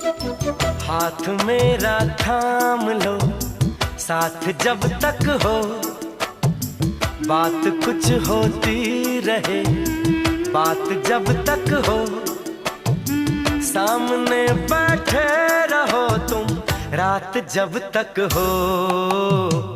हाथ मेरा थाम लो, साथ जब तक हो, बात कुछ होती रहे, बात जब तक हो। सामने बैठे रहो तुम, रात जब तक हो।